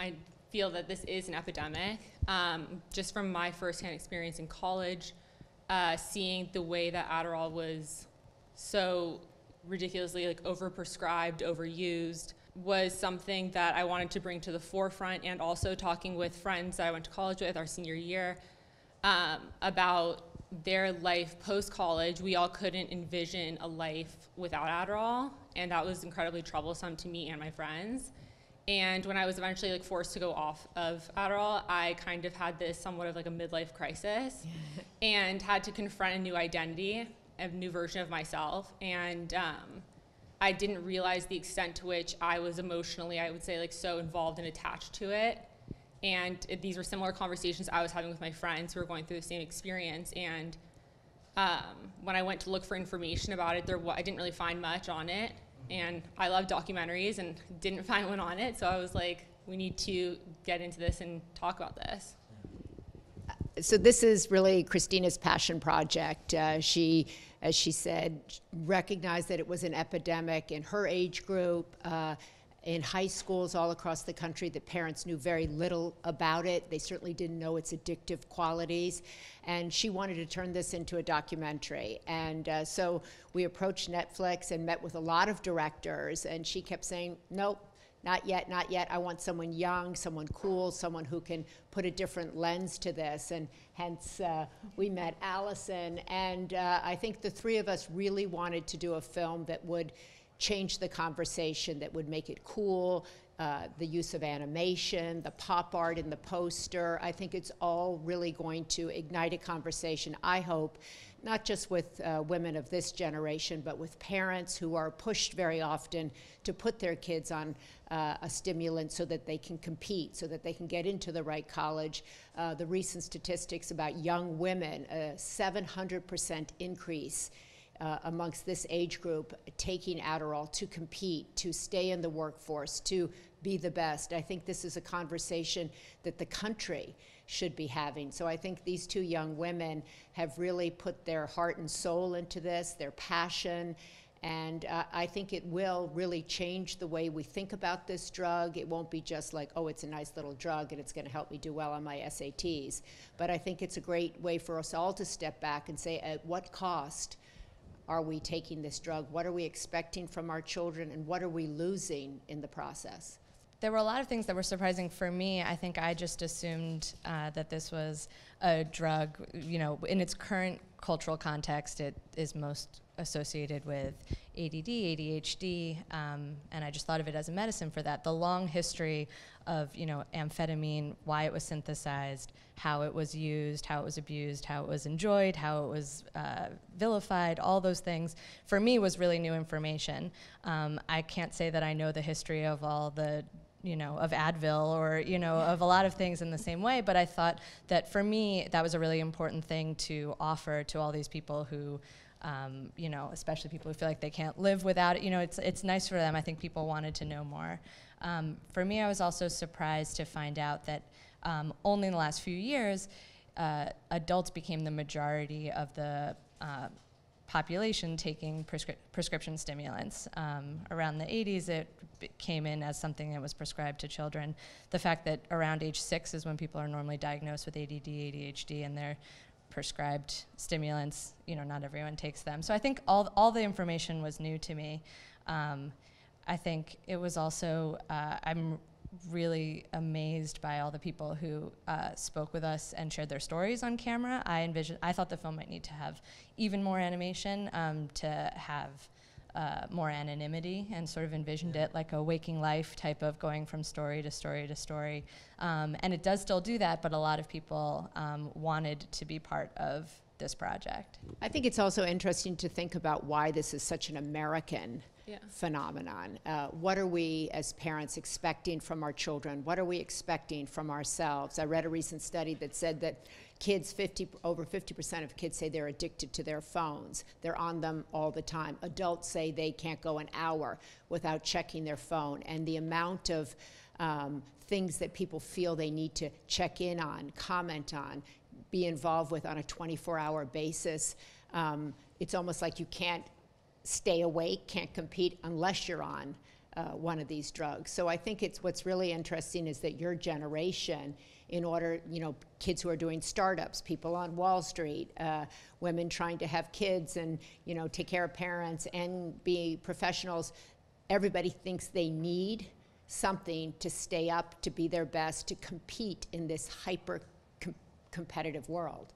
I feel that this is an epidemic. Just from my firsthand experience in college, seeing the way that Adderall was so ridiculously like overprescribed, overused, was something that I wanted to bring to the forefront, and also talking with friends that I went to college with our senior year about their life post-college. We all couldn't envision a life without Adderall, and that was incredibly troublesome to me and my friends. And when I was eventually like forced to go off of Adderall, I kind of had this somewhat of like a midlife crisis and had to confront a new identity, a new version of myself. And I didn't realize the extent to which I was emotionally, I would say, like so involved and attached to it. And these were similar conversations I was having with my friends who were going through the same experience. And when I went to look for information about it, I didn't really find much on it. And I love documentaries and didn't find one on it. So I was like, we need to get into this and talk about this. So this is really Christina's passion project. She, as she said, recognized that it was an epidemic in her age group, in high schools all across the country, that parents knew very little about it. They certainly didn't know its addictive qualities. And she wanted to turn this into a documentary. And so we approached Netflix and met with a lot of directors, and she kept saying, nope, not yet, not yet. I want someone young, someone cool, someone who can put a different lens to this. And hence, we met Alison. And I think the three of us really wanted to do a film that would change the conversation, that would make it cool, the use of animation, the pop art in the poster. I think it's all really going to ignite a conversation, I hope, not just with women of this generation, but with parents who are pushed very often to put their kids on a stimulant so that they can compete, so that they can get into the right college. The recent statistics about young women, a 700% increase amongst this age group taking Adderall to compete, to stay in the workforce, to be the best. I think this is a conversation that the country should be having. So I think these two young women have really put their heart and soul into this, their passion, and I think it will really change the way we think about this drug. It won't be just like, oh, it's a nice little drug and it's going to help me do well on my SATs. But I think it's a great way for us all to step back and say, at what cost are we taking this drug? What are we expecting from our children, and what are we losing in the process? There were a lot of things that were surprising for me. I think I just assumed that this was a drug, you know, in its current cultural context, it is most associated with ADD, ADHD, and I just thought of it as a medicine for that. The long history of, you know, amphetamine, why it was synthesized, how it was used, how it was abused, how it was enjoyed, how it was vilified, all those things, for me was really new information. I can't say that I know the history of all the, you know, of Advil or, you know, of a lot of things in the same way, but I thought that for me, that was a really important thing to offer to all these people who, you know, especially people who feel like they can't live without it. You know, it's nice for them. I think people wanted to know more. For me, I was also surprised to find out that only in the last few years, adults became the majority of the population taking prescription stimulants. Around the 80s, it came in as something that was prescribed to children. The fact that around age 6 is when people are normally diagnosed with ADD, ADHD, and they're prescribed stimulants, you know, not everyone takes them. So I think all the information was new to me. I think it was also, I'm really amazed by all the people who spoke with us and shared their stories on camera. I thought the film might need to have even more animation, to have more anonymity, and sort of envisioned it like a waking life type of going from story to story to story. And it does still do that, but a lot of people wanted to be part of this project. I think it's also interesting to think about why this is such an American phenomenon. What are we as parents expecting from our children? What are we expecting from ourselves? I read a recent study that said that kids, over 50% of kids say they're addicted to their phones. They're on them all the time. Adults say they can't go an hour without checking their phone. And the amount of things that people feel they need to check in on, comment on, be involved with on a 24-hour basis, it's almost like you can't stay awake, can't compete unless you're on one of these drugs. So I think what's really interesting is that your generation, in order, kids who are doing startups, people on Wall Street, women trying to have kids and, take care of parents and be professionals, everybody thinks they need something to stay up, to be their best, to compete in this hyper competitive world.